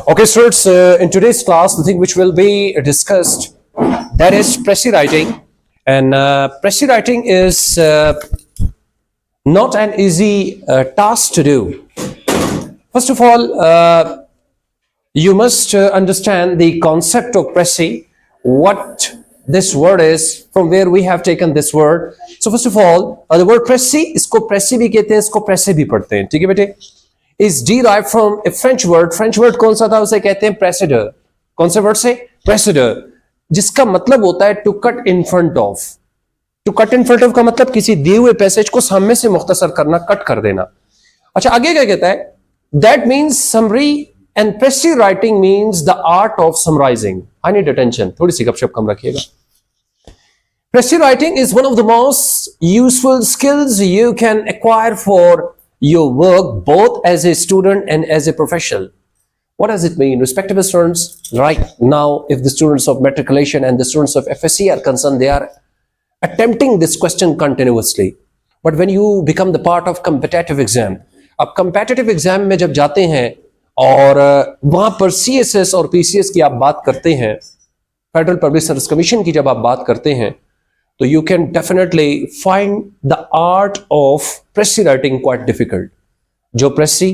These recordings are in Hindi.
Okay, students, in today's class, the thing which will be discussed, that is Pressy writing. And Pressy writing is not an easy task to do. First of all, you must understand the concept of Pressy, what this word is, from where we have taken this word. So first of all, the word Pressy, इसको Pressy भी कहते हैं, इसको Pressy भी पढ़ते हैं, ठीक है बेटे? Is derived from a French word. French word कौन सा था? उसे कहते हैं प्रेसिडर. कौन से वर्ड से? प्रेसिडर, जिसका मतलब होता है to cut in front of. To cut in front of का मतलब किसी दिए हुए पैसेज को सामने से मुख्तसर करना, कट कर देना. अच्छा, आगे क्या कहता है? That means summary and Pressy writing means the art of summarizing. I need attention. थोड़ी सी गपशप कम रखिएगा. Pressy writing is one of the most useful skills you can acquire for your work, both as a student and as a professional. What does it mean? Respectable students, right now, if the students of matriculation and the students of FSC are concerned, they are attempting this question continuously. But when you become the part of competitive exam, अब competitive exam में जब जाते हैं और वहां पर CSS और PCS की आप बात करते हैं, Federal Public Service Commission की जब आप बात करते हैं, तो you can definitely find the art of Pressy writing quite difficult. जो Pressy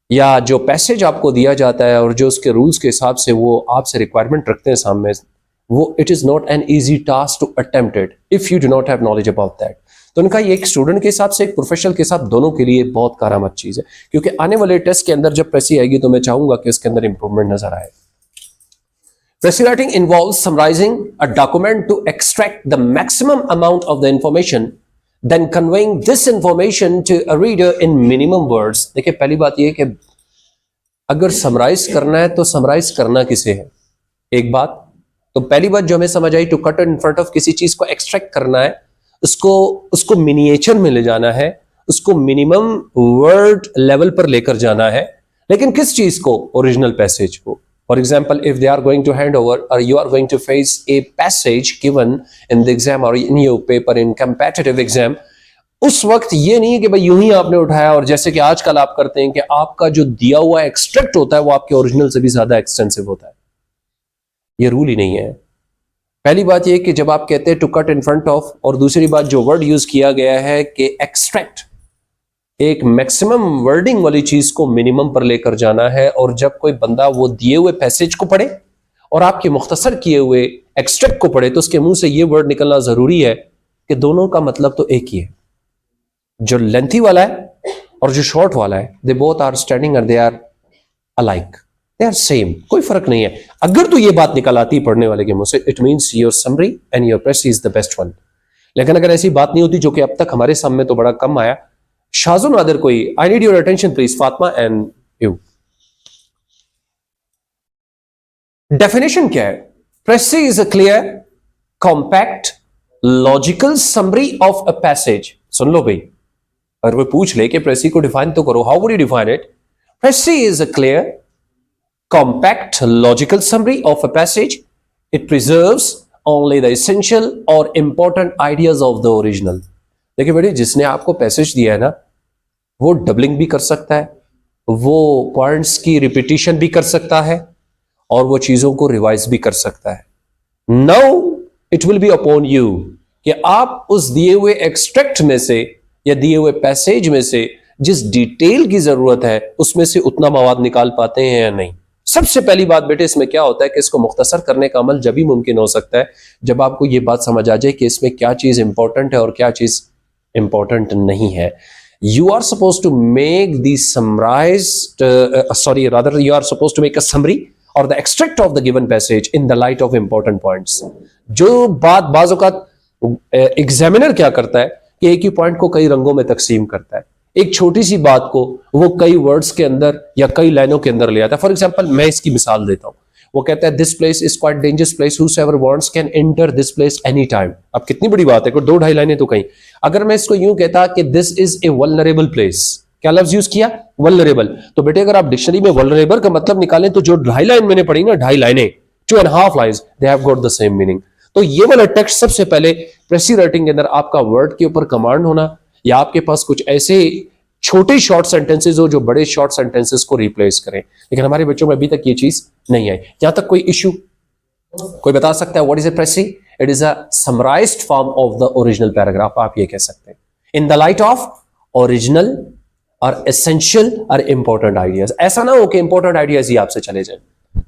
या जो पैसेज आपको दिया जाता है और जो उसके रूल्स के हिसाब से वो आपसे रिक्वायरमेंट रखते हैं सामने, वो it is not an easy task to attempt it if you do not have knowledge about that. तो उनका ये एक स्टूडेंट के हिसाब से, एक प्रोफेशनल के हिसाब, दोनों के लिए बहुत कारामद चीज़ है, क्योंकि आने वाले टेस्ट के अंदर जब Pressy आएगी तो मैं चाहूँगा कि उसके अंदर इंप्रूवमेंट नजर आए. Pressy writing involves summarizing a document to extract the maximum amount of the information, then conveying this information to a reader in minimum words. देखिए, पहली बात यह है कि अगर समराइज करना है तो समराइज करना किसे है? एक बात तो पहली बात जो हमें समझ आई, to cut in front of किसी चीज को एक्सट्रैक्ट करना है, उसको मिनिएचर में ले जाना है, उसको मिनिमम वर्ड लेवल पर लेकर जाना है. लेकिन किस चीज को? ओरिजिनल पैसेज को. For example, if they are going to hand over or you are going to face a passage given in the exam or in your paper in competitive exam, उस वक्त ये नहीं है कि भाई यूं ही आपने उठाया और जैसे कि आजकल आप करते हैं कि आपका जो दिया हुआ एक्सट्रैक्ट होता है वो आपके ओरिजिनल से भी ज्यादा एक्सटेंसिव होता है. ये रूल ही नहीं है. पहली बात ये कि जब आप कहते हैं to cut in front of, और दूसरी बात जो वर्ड यूज किया गया है कि एक्सट्रैक्ट, एक मैक्सिमम वर्डिंग वाली चीज को मिनिमम पर लेकर जाना है. और जब कोई बंदा वो दिए हुए पैसेज को पढ़े और आपके मुख्तसर किए हुए एक्सट्रैक्ट को पढ़े तो उसके मुंह से ये वर्ड निकलना जरूरी है कि दोनों का मतलब तो एक ही है. जो लेंथी वाला है और जो शॉर्ट वाला है, दे बोथ आर स्टैंडिंग और they are alike, they are same, कोई फर्क नहीं है. अगर तो ये बात निकल आती है पढ़ने वाले के मुंह से, it means your summary and your Pressy is the best one. लेकिन अगर ऐसी बात नहीं होती, जो कि अब तक हमारे सामने तो बड़ा कम आया. शाजो नादर कोई, I need your attention please, Fatima and you. Definition क्या है? Pressy is a clear, compact, logical summary of a passage. सुन लो भाई, अगर कोई पूछ ले कि Pressy को डिफाइन तो करो, how would you define it? Pressy is a clear, compact, logical summary of a passage. It preserves only the essential or important ideas of the original. देखिए बेटे, जिसने आपको पैसेज दिया है ना, वो डबलिंग भी कर सकता है, वो पॉइंट्स की रिपीटिशन भी कर सकता है, और वो चीजों को रिवाइज भी कर सकता है. Now it will be upon you कि आप उस दिए हुए एक्सट्रैक्ट में से या दिए हुए पैसेज में से जिस डिटेल की जरूरत है उसमें से उतना मवाद निकाल पाते हैं या नहीं. सबसे पहली बात बेटे, इसमें क्या होता है कि इसको मुख्तसर करने का अमल जब भी मुमकिन हो सकता है जब आपको ये बात समझ आ जाए कि इसमें क्या चीज इंपॉर्टेंट है और क्या चीज इंपॉर्टेंट नहीं है. You are supposed to make the summarized, rather you are supposed to make a summary or the extract of the given passage in the light of important points. जो बात बाज़ औक़ात एग्जामिनर क्या करता है कि एक ही पॉइंट को कई रंगों में तकसीम करता है, एक छोटी सी बात को वो कई वर्ड्स के अंदर या कई लाइनों के अंदर ले आता है. फॉर एग्जाम्पल, मैं इसकी मिसाल देता हूँ. वो कहता है this place is quite dangerous place, whoever wants can enter this place any time. अब कितनी बड़ी बात है, कोई 2-2.5 लाइनें तो कहीं. अगर मैं इसको यूं कहता कि this is a vulnerable place, क्या लफ्ज यूज किया? वल्नरेबल. तो बेटे अगर आप डिक्शनरी में वल्नरेबल का मतलब निकालें तो जो 2.5 लाइन मैंने पढ़ी ना, 2.5 लाइनें, 2.5 lines, they have got the same meaning. तो ये वाला टेक्स्ट सबसे पहले Pressy राइटिंग के अंदर आपका वर्ड के ऊपर कमांड होना, या आपके पास कुछ ऐसे छोटे शॉर्ट सेंटेंसेस हो जो बड़े शॉर्ट सेंटेंसेस को रिप्लेस करें, लेकिन हमारे बच्चों में अभी तक ये चीज नहीं आई। यहां तक कोई इश्यू कोई बता सकता है? What is a precis? It is a summarized form of the original paragraph, आप ये कह सकते हैं। In the light of original और एसेंशियल और इंपॉर्टेंट आइडियाज। ऐसा ना हो कि इंपॉर्टेंट आइडियाज ही आपसे चले जाए।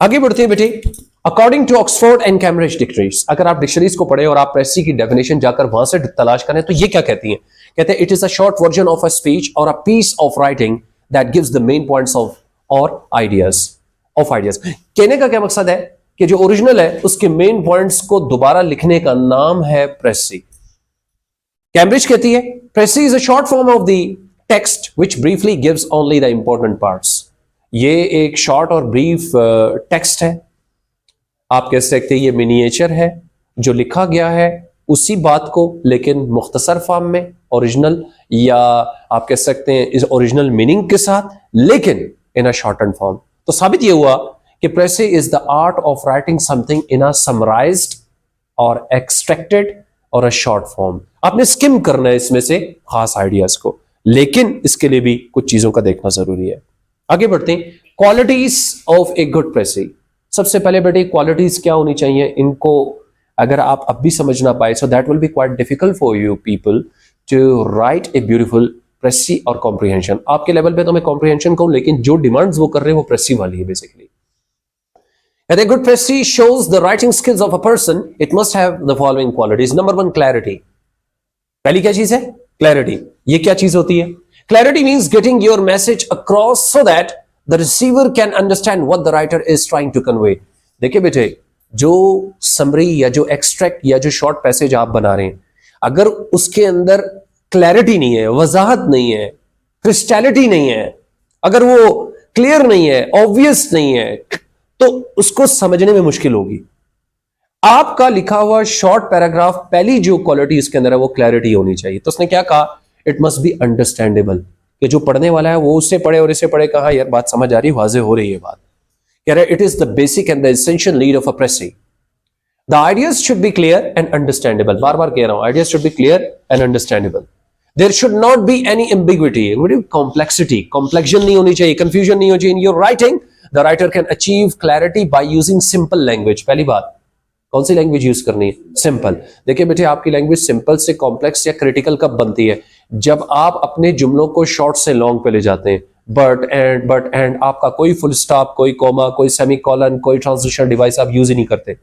आगे बढ़ते हैं बेटे। According to Oxford and Cambridge dictionaries, अगर आप डिक्शनरीज को पढ़े और आप प्रेसी की डेफिनेशन जाकर वहां से तलाश करें तो ये क्या कहती हैं? कहते हैं it is a short version of a speech और a piece of writing that gives the main points of और आइडियाज ऑफ आइडियाज। कहने का क्या मकसद है कि जो ओरिजिनल है उसके मेन पॉइंट्स को दोबारा लिखने का नाम है प्रेसी। कैम्ब्रिज कहती है precis is a short form of the text which briefly gives only the important parts. ये एक शॉर्ट और ब्रीफ टेक्स्ट है, आप कह सकते हैं ये मिनिएचर है जो लिखा गया है उसी बात को लेकिन मुख्तसर फॉर्म में, ओरिजिनल या आप कह सकते हैं इस ओरिजिनल मीनिंग के साथ, लेकिन इन अ शॉर्टन फॉर्म। तो साबित ये हुआ कि precis is the art of writing something in a summarized और एक्सट्रैक्टेड और अ शॉर्ट फॉर्म। आपने स्किम करना है इसमें से खास आइडियाज को, लेकिन इसके लिए भी कुछ चीजों का देखना जरूरी है। आगे बढ़ते हैं। Qualities of a good precis. सबसे पहले बेटे क्वालिटीज क्या होनी चाहिए, इनको अगर आप अब भी समझ ना पाए, so that will be quite difficult for you people to write a beautiful precis और कॉम्प्रिहेंशन। आपके लेवल पे तो मैं कॉम्प्रिहेंशन कहूं, लेकिन जो डिमांड्स वो कर रहे हैं वो प्रेसी वाली है basically. A good précis shows the writing skills of a person. It must have the following qualities. Number one, clarity. पहली क्या चीज है? Clarity. ये क्या चीज होती है? Clarity means getting your message across so that the receiver can understand what the writer is trying to convey. देखिए बेटे, जो समरी या जो एक्सट्रैक्ट या जो शॉर्ट पैसेज आप बना रहे हैं, अगर उसके अंदर क्लैरिटी नहीं है, वजाहत नहीं है, क्रिस्टैलिटी नहीं है, अगर वो क्लियर नहीं है, ऑब्वियस नहीं है, तो उसको समझने में मुश्किल होगी। आपका लिखा हुआ शॉर्ट पैराग्राफ पहली जो क्वालिटी इसके अंदर है वो क्लैरिटी होनी चाहिए। तो उसने क्या कहा? इट मस्ट बी अंडरस्टैंडेबल, कि जो पढ़ने वाला है वो उससे पढ़े और इसे पढ़े, कहा यार बात समझ आ रही, वाज़ेह हो रही है बात। कह रहे it is the basic and the essential need of a precis. The ideas should be clear and understandable. बार बार कह रहा हूं, ideas should be clear and understandable. There should not be any ambiguity, complexity, complexion नहीं होनी चाहिए, कंफ्यूजन नहीं होनी चाहिए in your writing. The writer can achieve clarity by using simple language. पहली बात, कौन सी लैंग्वेज यूज करनी है? सिंपल। देखिए बेटे, आपकी लैंग्वेज सिंपल से कॉम्प्लेक्स या क्रिटिकल कब बनती है? जब आप अपने जुमलों को शॉर्ट से लॉन्ग पे ले जाते हैं। बट एंड आपका कोई फुल स्टॉप, कोई कोमा, कोई सेमीकोलन, कोई ट्रांजिशन डिवाइस आप यूज ही नहीं करते।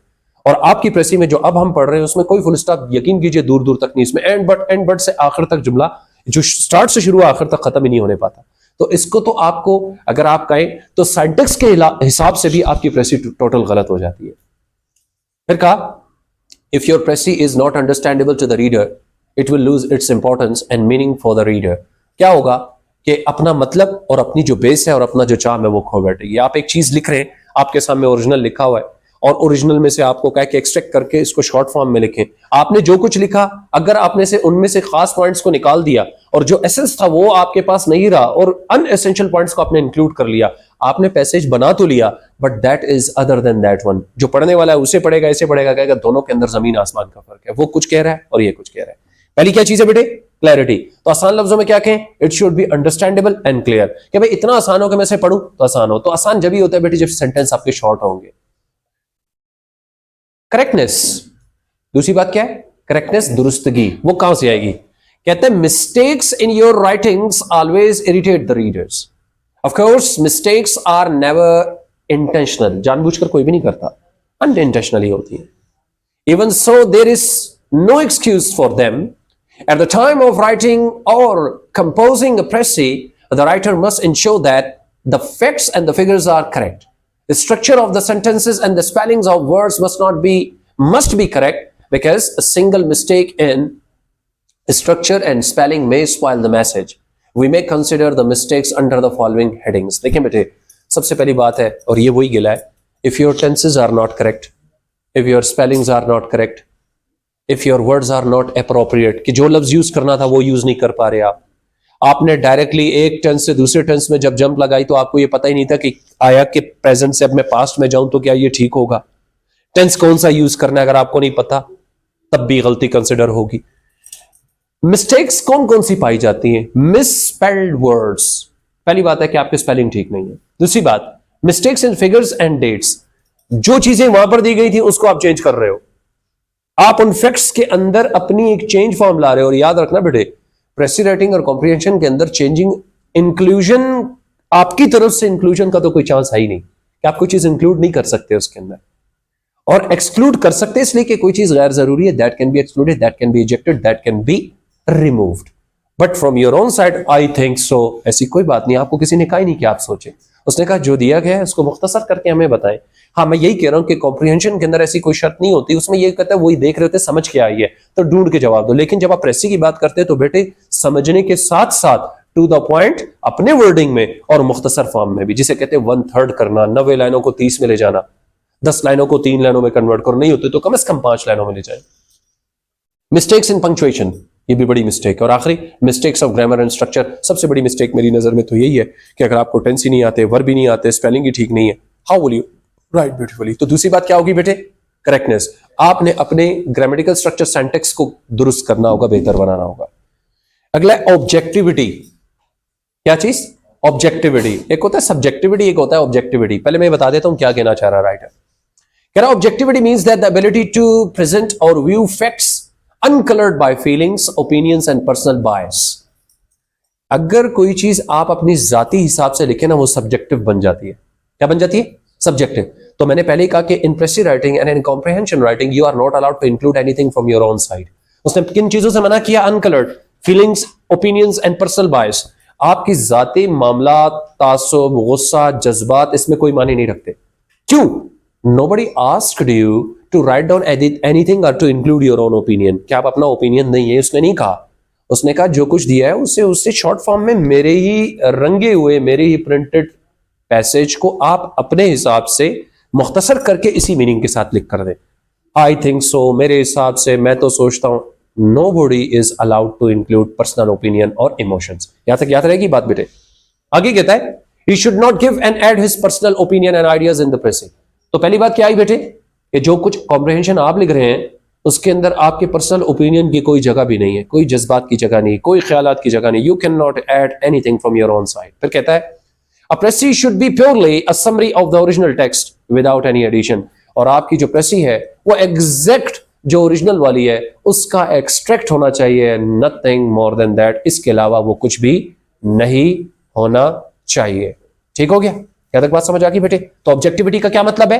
और आपकी प्रेसी में जो अब हम पढ़ रहे हैं उसमें कोई फुल स्टॉप, यकीन कीजिए, दूर दूर तक नहीं। इसमें एंड बट से आखिर तक जुमला जो स्टार्ट से शुरू आखिर तक खत्म ही नहीं होने पाता। तो इसको तो आपको अगर आप कहें तो साइंटिक्स के हिसाब से भी आपकी प्रेसी टोटल गलत हो जाती है। फिर कहा if your precis is not understandable to the reader it will lose its importance and meaning for the reader. क्या होगा कि अपना मतलब और अपनी जो बेस है और अपना जो चार्म है वो खो बैठेगी। आप एक चीज लिख रहे हैं, आपके सामने ओरिजिनल लिखा हुआ है और ओरिजिनल में से आपको कहा कि एक्सट्रैक्ट करके इसको शॉर्ट फॉर्म में लिखें। आपने जो कुछ लिखा, अगर आपने से उनमें से खास पॉइंट्स को निकाल दिया और जो एसेंस था वो आपके पास नहीं रहा और अनएसेंशियल पॉइंट्स को आपने इंक्लूड कर लिया, आपने पैसेज बना तो लिया but that is other than that one. जो पढ़ने वाला है उसे पढ़ेगा, इसे पढ़ेगा, कहेगा दोनों के अंदर जमीन आसमान का फर्क है। वो कुछ कह रहा है और ये कुछ कह रहा है। पहली क्या चीज है बेटे? क्लैरिटी। तो आसान लफ्जों में क्या कहें? It should be understandable and clear. कि भाई इतना आसान हो कि मैं इसे पढ़ूं तो आसान हो। तो आसान जब ही होता है बेटे जब सेंटेंस आपके शॉर्ट होंगे। करेक्टनेस, दूसरी बात क्या है? करेक्टनेस, दुरुस्तगी। वो कहां से आएगी? कहते हैं mistakes in your writings always irritate the readers. Of course mistakes are never intentional, जानबूझकर कोई भी नहीं करता, अनइंटेंशनली होती है। Even so there is no excuse for them. At the time of writing और composing a precis the writer must ensure that the facts and the figures are correct. The structure of the sentences and the spellings of words must be correct, because a single mistake in structure and spelling may spoil the message. We may consider the mistakes under the following headings. देखिए बेटे, सबसे पहली बात है और ये वही गिला है, if your tenses are not correct, if your spellings are not correct, if your words are not appropriate, कि जो लफ्ज यूज करना था वो यूज नहीं कर पा रहे आप। आपने डायरेक्टली एक टेंस से दूसरे टेंस में जब जंप लगाई तो आपको ये पता ही नहीं था कि आया कि प्रेजेंट से अब मैं पास्ट में जाऊं तो क्या ये ठीक होगा। टेंस कौन सा यूज करना है अगर आपको नहीं पता तब भी गलती कंसिडर होगी। मिस्टेक्स कौन कौन सी पाई जाती हैं? मिसस्पेल्ड वर्ड्स, पहली बात है कि आपकी स्पेलिंग ठीक नहीं है। दूसरी बात, mistakes in figures and dates, जो चीजें वहां पर दी गई थी उसको आप चेंज कर रहे हो, आप उन फैक्ट्स के अंदर अपनी एक चेंज फॉर्म ला रहे हो। और याद रखना बेटे, प्रेसी राइटिंग और कॉम्प्रिहेंशन के अंदर चेंजिंग, इंक्लूजन, आपकी तरफ से इंक्लूजन का तो कोई चांस है ही नहीं कि आप कोई चीज इंक्लूड नहीं कर सकते उसके अंदर, और एक्सक्लूड कर सकते इसलिए कि कोई चीज गैर जरूरी है, that can be excluded, that can be ejected, that can be removed. But from your own side I think so, ऐसी कोई बात नहीं, आपको किसी ने कहा ही नहीं कि आप सोचें। उसने कहा जो दिया गया है उसको मुख्तसर करके हमें बताएं। हाँ, मैं यही कह रहा हूं कि कॉम्प्रिहेंशन के अंदर ऐसी कोई शर्त नहीं होती, उसमें ये कहता है वही देख रहे होते समझ के आई है तो ढूंढ के जवाब दो। लेकिन जब आप प्रेसी की बात करते हैं तो बेटे समझने के साथ साथ टू द पॉइंट अपने वर्डिंग में और मुख्तसर फॉर्म में भी, जिसे कहते हैं 1/3 करना, 90 लाइनों को 30 में ले जाना, 10 लाइनों को 3 लाइनों में कन्वर्ट करो, नहीं होते तो कम से कम 5 लाइनों में ले जाए। मिस्टेक्स इन पंक्चुएशन, ये भी बड़ी मिस्टेक है। और आखिरी, mistakes of grammar and structure, सबसे बड़ी मिस्टेक मेरी नजर में तो यही है कि अगर आपको टेंस ही नहीं आते, वर्ब भी नहीं आते, स्पेलिंग ही ठीक नहीं है, how will you right beautifully? तो दूसरी बात क्या होगी बेटे? करेक्टनेस। आपने अपने ग्रामेटिकल स्ट्रक्चर, सिंटैक्स को दुरुस्त करना होगा, बेहतर बनाना होगा। अगला ऑब्जेक्टिविटी, क्या चीज? ऑब्जेक्टिविटी। एक होता है सब्जेक्टिविटी, एक होता है ऑब्जेक्टिविटी। पहले मैं बता देता हूं क्या कहना चाह रहा राइटर। कह रहा objectivity means that the ability to present और view facts uncoloured by feelings, opinions and personal bias. अगर कोई चीज आप अपनी जाती हिसाब से लिखे ना, वो सब्जेक्टिव बन जाती है। क्या बन जाती है? सब्जेक्टिव। तो मैंने पहले ही कहा कि in precis writing and in comprehension writing you are not allowed to include anything from your own side. उसने किन चीजों से मना किया? Uncoloured, feelings, opinions and personal bias. आपकी जाती मामला, तासुब, गुस्सा, जज्बात, इसमें कोई मानी नहीं रखते। क्यों? Nobody asked you to write down anything or to include your own opinion। क्या आप अपना ओपिनियन नहीं है उसने नहीं कहा। उसने कहा जो कुछ दिया है उससे शॉर्ट फॉर्म में मेरे ही रंगे हुए, मेरे ही प्रिंटेड पैसेज को आप अपने हिसाब से मुख्तसर करके इसी मीनिंग के साथ लिख कर दें। आई थिंक सो, मेरे हिसाब से, मैं तो सोचता हूं। Nobody is allowed to include personal opinion और emotions। यहां तक याद रहेगी बात बेटे। आगे कहता है he should not give and add his personal opinion and ideas in the pressing। तो पहली बात क्या आई बेटे कि जो कुछ कॉम्प्रिहेंशन आप लिख रहे हैं उसके अंदर आपके पर्सनल ओपिनियन की कोई जगह भी नहीं है, कोई जज्बात की जगह नहीं, कोई ख्यालात की जगह नहीं। You can not add anything from your own side. फिर कहता है a precis should be purely a summary of the original text without any addition. और आपकी जो प्रेसी है वो एग्जैक्ट जो ओरिजिनल वाली है उसका एक्सट्रैक्ट होना चाहिए, नथिंग मोर देन दैट। इसके अलावा वो कुछ भी नहीं होना चाहिए। ठीक हो गया? क्या तक बात समझ आ गई बेटे? तो ऑब्जेक्टिविटी का क्या मतलब है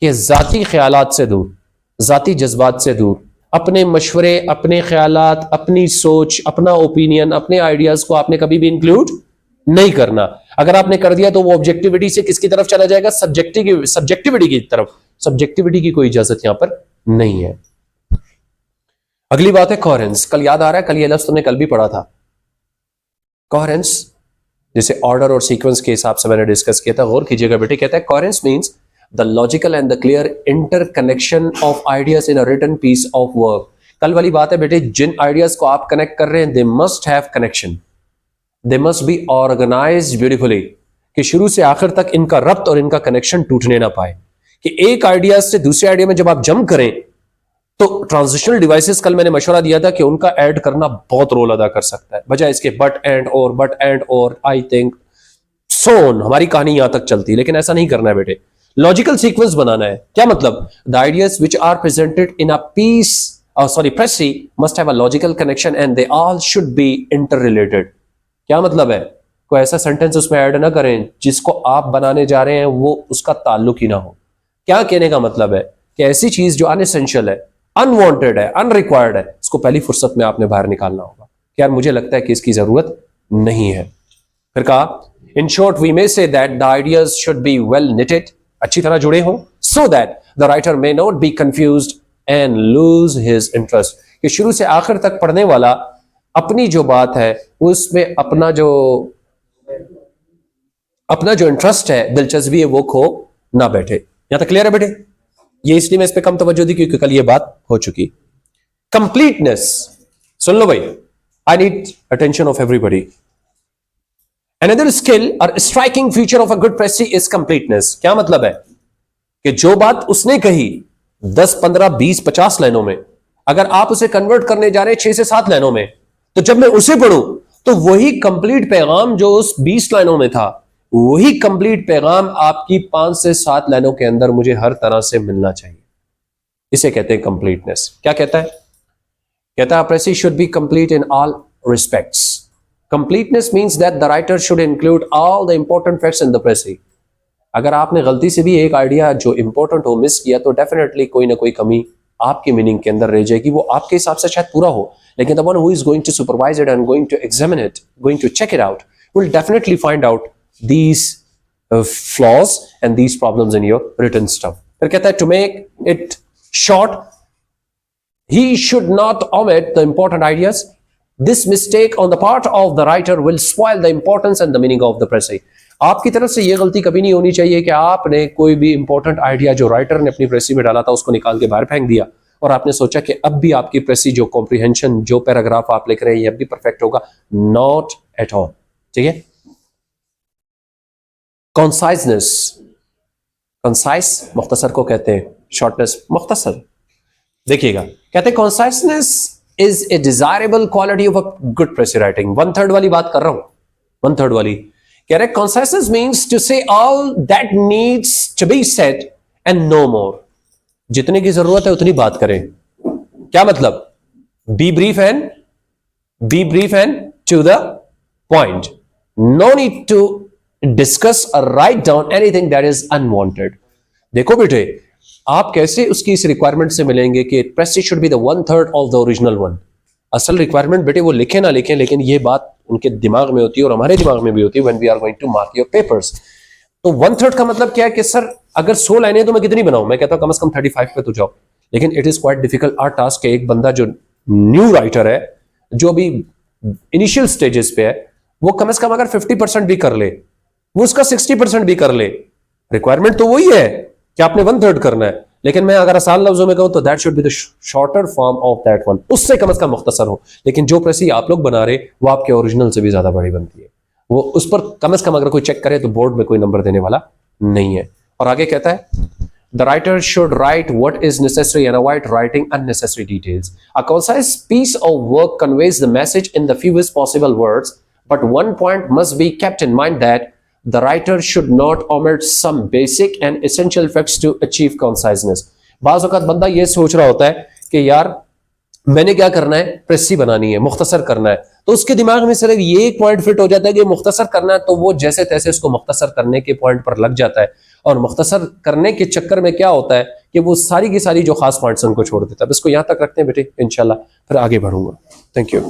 कि जाती ख्यालात से दूर, जाती जज्बात से दूर, अपने मशवरे, अपने ख्यालात, अपनी सोच, अपना ओपिनियन, अपने आइडियाज को आपने कभी भी इंक्लूड नहीं करना। अगर आपने कर दिया तो वो ऑब्जेक्टिविटी से किसकी तरफ चला जाएगा? सब्जेक्टिविटी की तरफ। सब्जेक्टिविटी की कोई इजाजत यहां पर नहीं है। अगली बात है कोहेरेंस। कल याद आ रहा है, कल ये लफ्ज तुमने कल भी पढ़ा था, कोहेरेंस, जैसे ऑर्डर और सीक्वेंस के हिसाब से मैंने डिस्कस किया था। गौर कीजिएगा बेटे। कहता है coherence means the logical and the clear interconnection of ideas in a written piece of work. कल वाली बात है बेटे, जिन आइडियाज को आप कनेक्ट कर रहे हैं they must have connection, they must be organized beautifully, कि शुरू से आखिर तक इनका रब्त और इनका कनेक्शन टूटने ना पाए। कि एक आइडिया से दूसरे आइडिया में जब आप जंप करें तो ट्रांजिशनल डिवाइसेस, कल मैंने मशवरा दिया था कि उनका ऐड करना बहुत रोल अदा कर सकता है, बजाय इसके बट एंड और आई थिंक सोन, हमारी कहानी यहां तक चलती है। लेकिन ऐसा नहीं करना है बेटे, लॉजिकल सीक्वेंस बनाना है। क्या मतलब? The ideas which are presented in a piece, precis must have a logical connection and they all should be interrelated. क्या मतलब है? कोई ऐसा सेंटेंस उसमें ऐड ना करें जिसको आप बनाने जा रहे हैं वो उसका ताल्लुक ही ना हो। क्या कहने का मतलब है कि ऐसी चीज जो अनएसेंशियल है, अनवांटेड है, अनरिक्वायर्ड है, इसको पहली फुर्सत में आपने बाहर निकालना होगा कि यार मुझे लगता है कि इसकी जरूरत नहीं है। फिर कहा in short we may say that the ideas should be well knitted, अच्छी तरह जुड़े हों, so that the writer may not be confused and lose his interest. कि शुरू से आखिर तक पढ़ने वाला अपनी जो बात है उसमें अपना जो इंटरेस्ट है, दिलचस्पी है, वो खो ना बैठे। यहां तक क्लियर है बेटे? ये इसलिए मैं इस पे कम तवज्जो दी क्योंकि कल ये बात हो चुकी। कंप्लीटनेस, सुन लो भाई, I need attention of everybody. Another skill और striking feature of a good precis is completeness. क्या मतलब है? कि जो बात उसने कही 10, 15, 20, 50 लाइनों में, अगर आप उसे कन्वर्ट करने जा रहे हैं 6 से 7 लाइनों में, तो जब मैं उसे पढ़ूं तो वही कंप्लीट पैगाम जो उस 20 लाइनों में था, वही कंप्लीट पैगाम आपकी 5 से 7 लाइनों के अंदर मुझे हर तरह से मिलना चाहिए। इसे कहते हैं कंप्लीटनेस। क्या कहता है? कहता है precis should be complete in all respects. Completeness means that the writer should include all the important facts in the precis. अगर आपने गलती से भी एक आइडिया जो इंपॉर्टेंट हो मिस किया तो डेफिनेटली कोई ना कोई कमी आपकी मीनिंग के अंदर रह जाएगी। वो आपके हिसाब से शायद पूरा हो, लेकिन the one who is going to supervise it and going to examine it, going to check it out, will definitely find out these flaws and these problems in your written stuff. फिर कहता है to make it short, he should not omit the important ideas. This mistake on the part of the writer will spoil the importance and the meaning of the precis. आपकी तरफ से यह गलती कभी नहीं होनी चाहिए कि आपने कोई भी इंपॉर्टेंट आइडिया जो राइटर ने अपनी प्रेसी में डाला था उसको निकाल के बाहर फेंक दिया और आपने सोचा कि अब भी आपकी प्रेसी जो कॉम्प्रिहेंशन जो पैराग्राफ आप लिख रहे हैं ये अब भी परफेक्ट होगा। Not at all. ठीक है। कंसाइजनेस, कंसाइज मुख्तसर को कहते हैं, शॉर्टनेस मुख्तसर। देखिएगा कहते हैं conciseness is a desirable quality of a good प्रेसी writing. 1/3 वाली बात कर रहा हूं, 1/3 वाली कह रहे conciseness means to say all that needs to be said and no more. जितने की जरूरत है उतनी बात करें। क्या मतलब? Be brief and to the point. No need to discuss और write down anything that is unwanted. देखो बेटे, आप कैसे उसकी इस रिक्वायरमेंट से मिलेंगे कि precis should be the 1/3 of the original one. असल रिक्वायरमेंट बेटे वो लिखे ना लिखें, लेकिन ये बात उनके दिमाग में होती है और हमारे दिमाग में भी होती है when we are going to mark your papers. तो 1/3 का मतलब क्या है कि सर अगर 100 लाइनें तो मैं कितनी बनाऊं? मैं कहता हूं कम से कम 35 पे तो जाओ। लेकिन it is quite difficult our task के एक बंदा जो न्यू राइटर है, जो अभी इनिशियल स्टेजेस पे है, वो कम से कम अगर 50% भी कर ले, वो उसका 60% भी कर ले, रिक्वायरमेंट तो वही है कि आपने 1/3 करना है। लेकिन मैं अगर आसान लफ्जों में कहूं तो that should be the shorter form of that one, उससे कम से कम मुख्तसर हो। लेकिन जो प्रेसी आप लोग बना रहे वो आपके ओरिजिनल से भी ज्यादा बड़ी बनती है। वो उस पर कम से कम अगर कोई चेक करे तो बोर्ड में कोई नंबर देने वाला नहीं है। और आगे कहता है the writer should write what is necessary and avoid writing unnecessary details. A concise piece of work conveys the message in the fewest possible words, but one point must be kept in mind that the writer should not omit some basic and essential facts to achieve conciseness. बाज़ वक़्त बंदा ये सोच रहा होता है कि यार मैंने क्या करना है, प्रेसी बनानी है, मुख्तसर करना है, तो उसके दिमाग में सिर्फ ये एक पॉइंट फिट हो जाता है कि मुख्तसर करना है, तो वो जैसे तैसे उसको मुख्तसर करने के पॉइंट पर लग जाता है। और मुख्तसर करने के चक्कर में क्या होता है कि वो सारी की सारी जो खास पॉइंट्स उनको छोड़ देता है। इसको यहाँ तक रखते हैं बेटे, इंशाल्लाह फिर आगे बढ़ूंगा। Thank you.